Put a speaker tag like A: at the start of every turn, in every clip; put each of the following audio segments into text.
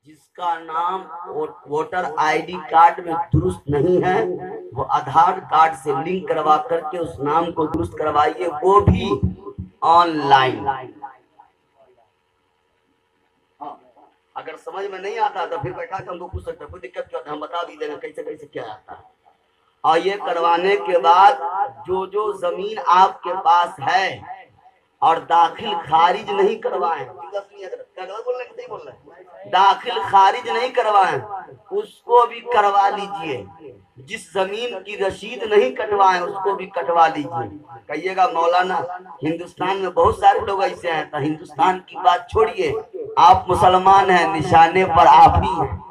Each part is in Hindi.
A: जिसका नाम वोटर आईडी कार्ड में दुरुस्त नहीं है, वो आधार कार्ड से लिंक करवा करके उस नाम को दुरुस्त करवाइए, वो भी ऑनलाइन। अगर समझ में नहीं आता तो फिर बैठा के हमको पूछ सकते, कोई दिक्कत क्या, हम बता भी देंगे कैसे कैसे क्या आता है। और ये करवाने के बाद जो जो जमीन आपके पास है और दाखिल खारिज नहीं करवाएं, दाखिल खारिज नहीं करवाएं, उसको भी करवा लीजिए। जिस जमीन की रसीद नहीं कटवाएं उसको भी कटवा लीजिए। कहिएगा मौलाना हिंदुस्तान में बहुत सारे लोग ऐसे हैं, तो हिंदुस्तान की बात छोड़िए, आप मुसलमान हैं, निशाने पर आप ही हैं,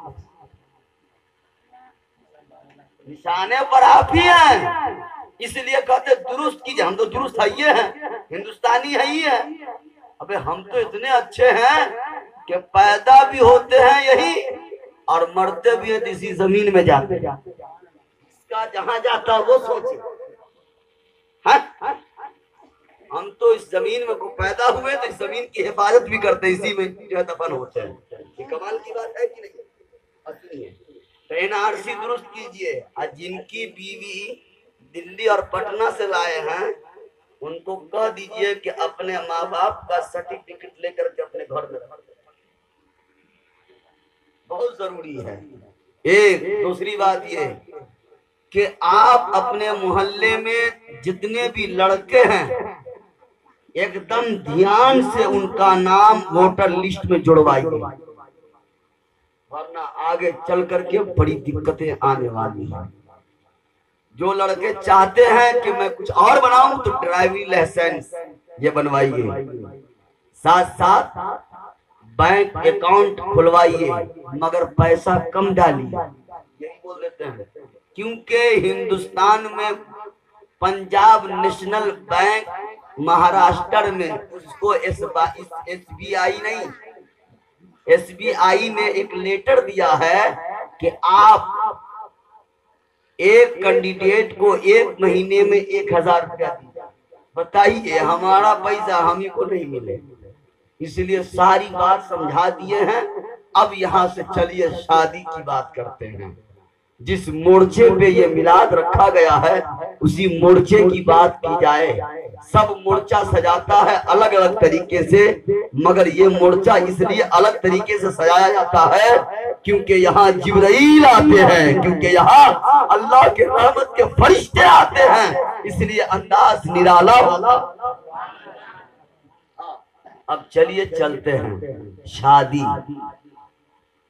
A: निशाने पर आप ही हैं, इसलिए कहते दुरुस्त कीजिए। हम तो दुरुस्त है ये हैं, हिंदुस्तानी है ही है। अबे हम तो इतने अच्छे हैं कि पैदा भी होते हैं यही और मरते भी हैं इसी जमीन में जाते हैं। इसका जहां जाता वो सोचे, हम तो इस जमीन में पैदा हुए तो इस जमीन की हिफाजत भी करते, इसी में जो है दफन होते हैं। ये कमाल की बात है कि नहीं? असली है। तो एनआरसी दुरुस्त कीजिए, और जिनकी बीवी दिल्ली और पटना से लाए हैं उनको कह दीजिए कि अपने माँ बाप का सर्टिफिकेट लेकर के अपने घर में रख दें, बहुत जरूरी है। एक दूसरी बात ये कि आप अपने मोहल्ले में जितने भी लड़के हैं एकदम ध्यान से उनका नाम वोटर लिस्ट में जुड़वाइए, वरना आगे चल करके बड़ी दिक्कतें आने वाली हैं। जो लड़के चाहते हैं कि मैं कुछ और बनाऊं तो ड्राइविंग लाइसेंस ये बनवाइए, साथ साथ बैंक अकाउंट खुलवाइए, मगर पैसा कम डालिए, यही बोल देते हैं। क्योंकि हिंदुस्तान में पंजाब नेशनल बैंक महाराष्ट्र में उसको एसबीआई नहीं, एसबीआई ने एक लेटर दिया है कि आप एक कैंडिडेट को एक महीने में 1000 रुपया दीजिए। बताइए, हमारा पैसा हम ही को नहीं मिले, इसलिए सारी बात समझा दिए हैं। अब यहाँ से चलिए शादी की बात करते हैं। जिस मोर्चे पे ये मिलाद रखा गया है उसी मोर्चे की बात की जाए। सब मोर्चा सजाता है अलग अलग तरीके से, मगर ये मोर्चा इसलिए अलग तरीके से सजाया जाता है क्योंकि यहाँ जिब्राइल आते हैं, क्योंकि यहाँ अल्लाह के रहमत के फरिश्ते आते हैं, इसलिए अंदाज निराला होगा। अब चलिए चलते हैं शादी।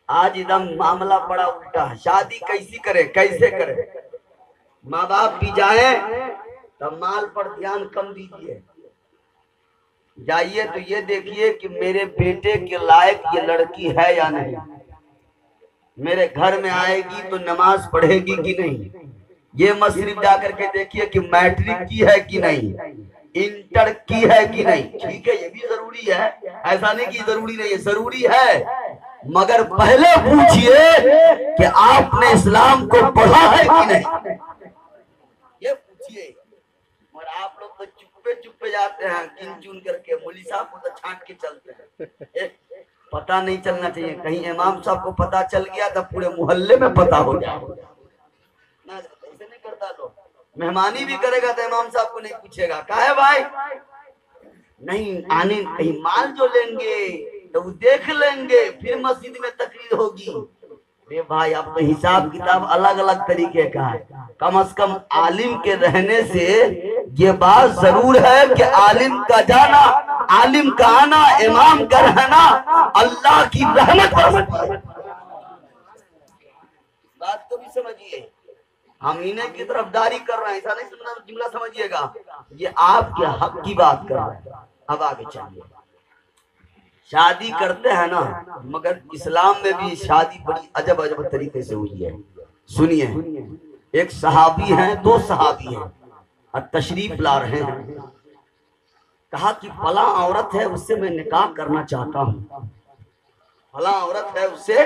A: आज एकदम मामला बड़ा उल्टा है। शादी कैसी करे, कैसे करे? माँ बाप भी जाए तो माल पर ध्यान कम दीजिए, जाइए तो ये देखिए कि मेरे बेटे के लायक ये लड़की है या नहीं, मेरे घर में आएगी तो नमाज पढ़ेगी कि नहीं। ये मत सिर्फ जाकर के देखिए कि मैट्रिक की है कि नहीं, इंटर की है कि नहीं। ठीक है, ये भी जरूरी है, ऐसा नहीं कि जरूरी नहीं है, जरूरी है, मगर पहले पूछिए कि आपने इस्लाम को पढ़ा है कि नहीं, ये पूछिए। और आप लोग तो चुप्पे चुप्पे जाते हैं, किन चुन करके मौलवी साहब को तो छांट के चलते हैं। पता नहीं चलना चाहिए, कहीं इमाम साहब को पता चल गया तो पूरे मोहल्ले में पता हो जाए। ऐसे नहीं करता लोग, मेहमानी भी करेगा तो इमाम साहब को नहीं पूछेगा, काहे भाई नहीं आने, कहीं माल जो लेंगे तो वो देख लेंगे, फिर मस्जिद में तकरीर होगी। अरे भाई, अब तो हिसाब किताब अलग अलग तरीके का है। कम से कम आलिम के रहने से ये बात जरूर है कि आलिम का जाना, आलिम का आना, इमाम का रहना अल्लाह की रहमत है। बात को भी समझिए, हम इन्हें की तरफदारी कर रहे हैं, ऐसा नहीं जुमला समझिएगा, ये आपके हक की बात कर रहे हैं। अब आगे चलिए, शादी करते हैं ना, मगर इस्लाम में भी शादी बड़ी अजब अजब तरीके से हुई है। सुनिए, एक सहाबी हैं, दो सहाबी हैं और तशरीफ ला रहे हैं। कहा कि फला औरत है, उससे मैं निकाह करना चाहता हूँ, फला औरत है उससे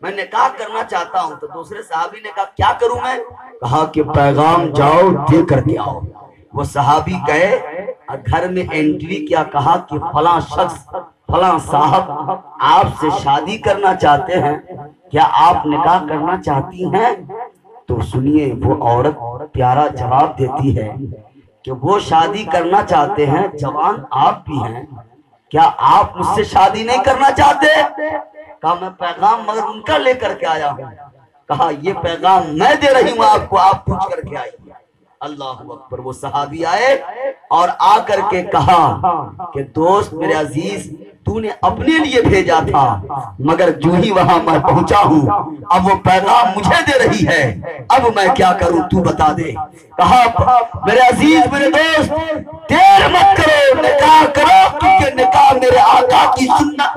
A: मैं निकाह करना चाहता हूँ। तो दूसरे सहाबी ने कहा क्या करूं मैं? कहा कि पैगाम जाओ दे करके आओ। वो सहाबी गए और घर में एंट्री किया, कहा कि फला शख्स, फला साहब आपसे शादी करना चाहते हैं, क्या आप निकाह करना चाहती हैं? तो सुनिए, वो औरत प्यारा जवाब देती है कि वो शादी करना चाहते हैं, जवान आप भी हैं, क्या आप मुझसे शादी नहीं करना चाहते? कहा मैं पैगाम मगर उनका लेकर के आया हूँ। कहा ये पैगाम मैं दे रही हूँ आपको, आप पूछ करके आइए। अल्लाह अकबर। वो सहाबी आए और आकर के कहा कि दोस्त मेरे अजीज, तूने अपने लिए भेजा था, मगर जो ही वहां मैं पहुंचा हूं, अब वो पैगाम मुझे दे रही है, अब मैं क्या करूं तू बता दे। कहा मेरे अजीज मेरे दोस्त, देर मत करो, निकाह करो, क्योंकि निकाह मेरे आका की सुन्नत।